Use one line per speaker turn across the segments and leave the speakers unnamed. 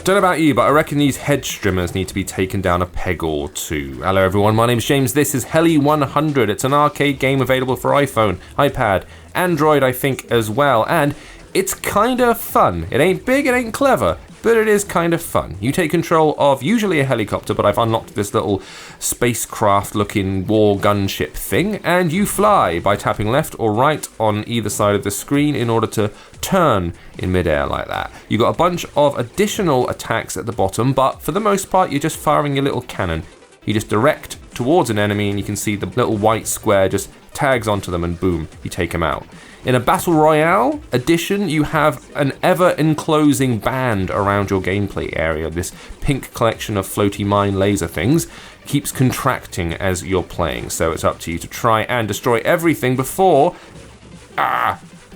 Don't know about you, but I reckon these hedge strimmers need to be taken down a peg or two. Hello everyone, my name's James, this is HELI 100. It's an arcade game available for iPhone, iPad, Android I think as well, and it's kinda fun. It ain't big, it ain't clever, but it is kind of fun. You take control of usually a helicopter, but I've unlocked this little spacecraft looking war gunship thing, and you fly by tapping left or right on either side of the screen in order to turn in midair like that. You got a bunch of additional attacks at the bottom, but for the most part you're just firing your little cannon. You just direct towards an enemy and you can see the little white square just tags onto them and boom, you take them out. In a Battle Royale edition, you have an ever-enclosing band around your gameplay area. This pink collection of floaty mine laser things keeps contracting as you're playing, so it's up to you to try and destroy everything before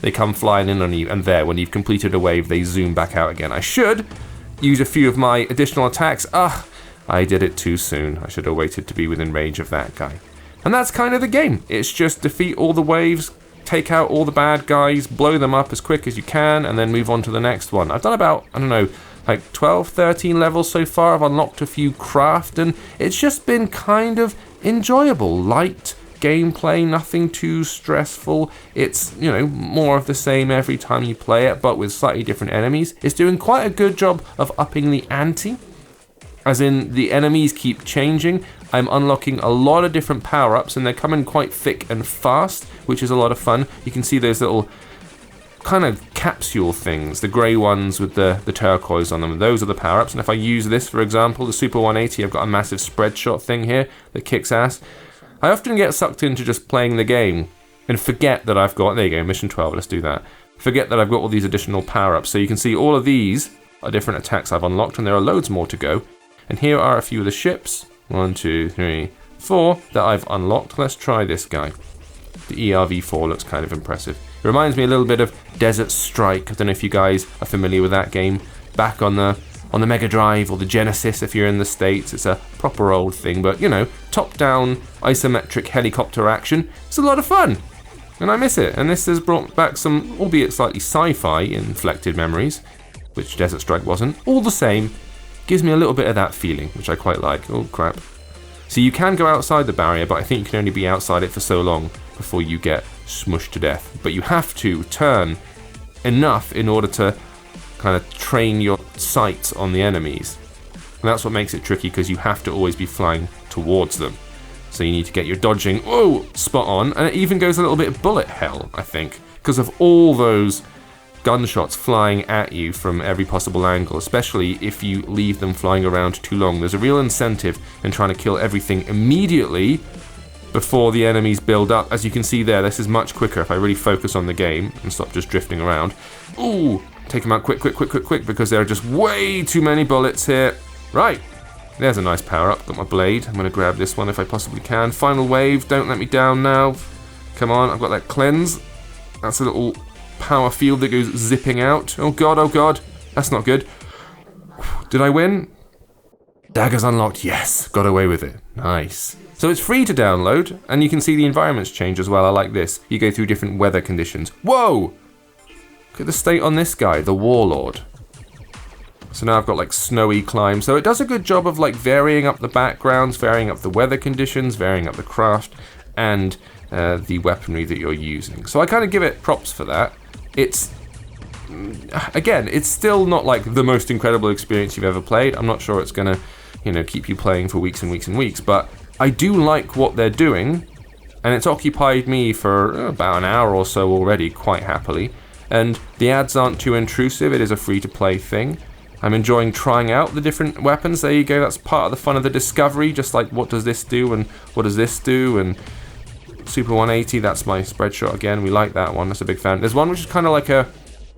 they come flying in on you, and there, when you've completed a wave, they zoom back out again. I should use a few of my additional attacks. I did it too soon. I should have waited to be within range of that guy. And that's kind of the game. It's just defeat all the waves, take out all the bad guys, blow them up as quick as you can, and then move on to the next one. I've done about, I don't know, like 12, 13 levels so far. I've unlocked a few craft, and it's just been kind of enjoyable. Light gameplay, nothing too stressful. It's, you know, more of the same every time you play it, but with slightly different enemies. It's doing quite a good job of upping the ante, as in the enemies keep changing. I'm unlocking a lot of different power-ups, and they're coming quite thick and fast, which is a lot of fun. You can see those little kind of capsule things, the grey ones with the turquoise on them. Those are the power-ups, and if I use this, for example, the Super 180, I've got a massive spread shot thing here that kicks ass. I often get sucked into just playing the game and forget that I've got, there you go, mission 12, let's do that. Forget that I've got all these additional power-ups. So you can see all of these are different attacks I've unlocked, and there are loads more to go. And here are a few of the ships, 1, 2, 3, 4, that I've unlocked. Let's try this guy. The ERV-4 looks kind of impressive. It reminds me a little bit of Desert Strike. I don't know if you guys are familiar with that game. Back on the Mega Drive or the Genesis if you're in the States. It's a proper old thing, but you know, top-down isometric helicopter action. It's a lot of fun, and I miss it. And this has brought back some, albeit slightly sci-fi inflected memories, which Desert Strike wasn't. All the same, gives me a little bit of that feeling, which I quite like. Oh crap. So you can go outside the barrier, but I think you can only be outside it for so long before you get smushed to death. But you have to turn enough in order to kind of train your sights on the enemies. And that's what makes it tricky, because you have to always be flying towards them. So you need to get your dodging, spot on. And it even goes a little bit bullet hell, I think, because of all those gunshots flying at you from every possible angle, especially if you leave them flying around too long. There's a real incentive in trying to kill everything immediately before the enemies build up. As you can see there, this is much quicker if I really focus on the game and stop just drifting around. Take them out quick, because there are just way too many bullets here. Right, there's a nice power-up. Got my blade. I'm going to grab this one if I possibly can. Final wave, don't let me down now. Come on, I've got that cleanse. That's a little power field that goes zipping out. Oh god, that's not good. Did I win? Daggers unlocked, yes, got away with it, nice. So it's free to download, and you can see the environments change as well. I like this. You go through different weather conditions. Whoa! Look at the state on this guy, the WARLORD. So now I've got like snowy climb, so it does a good job of like varying up the backgrounds, varying up the weather conditions, varying up the craft, and the weaponry that you're using. So I kind of give it props for that. It's, again, it's still not like the most incredible experience you've ever played. I'm not sure it's gonna, keep you playing for weeks and weeks and weeks, but I do like what they're doing, and it's occupied me for about an hour or so already, quite happily. And the ads aren't too intrusive. It is a free-to-play thing. I'm enjoying trying out the different weapons. There you go. That's part of the fun of the discovery. Just like, what does this do and what does this do? And Super 180, that's my spread shot again. We like that one. That's a big fan. There's one which is kind of like a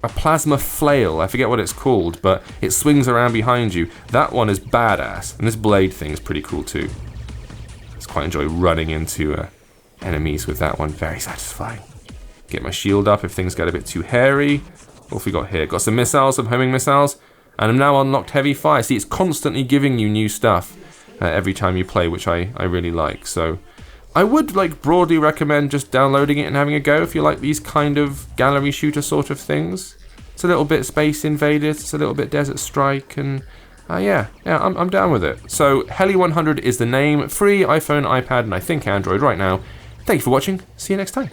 plasma flail. I forget what it's called, but it swings around behind you. That one is badass. And this blade thing is pretty cool too. I just quite enjoy running into enemies with that one. Very satisfying. Get my shield up if things get a bit too hairy. What have we got here? Got some missiles, some homing missiles. And I'm now unlocked heavy fire. See, it's constantly giving you new stuff every time you play, which I really like. So I would broadly recommend just downloading it and having a go if you like these kind of gallery shooter sort of things. It's a little bit Space Invaders, it's a little bit Desert Strike, and yeah, I'm down with it. So HELI 100 is the name, free iPhone, iPad, and I think Android right now. Thank you for watching, see you next time.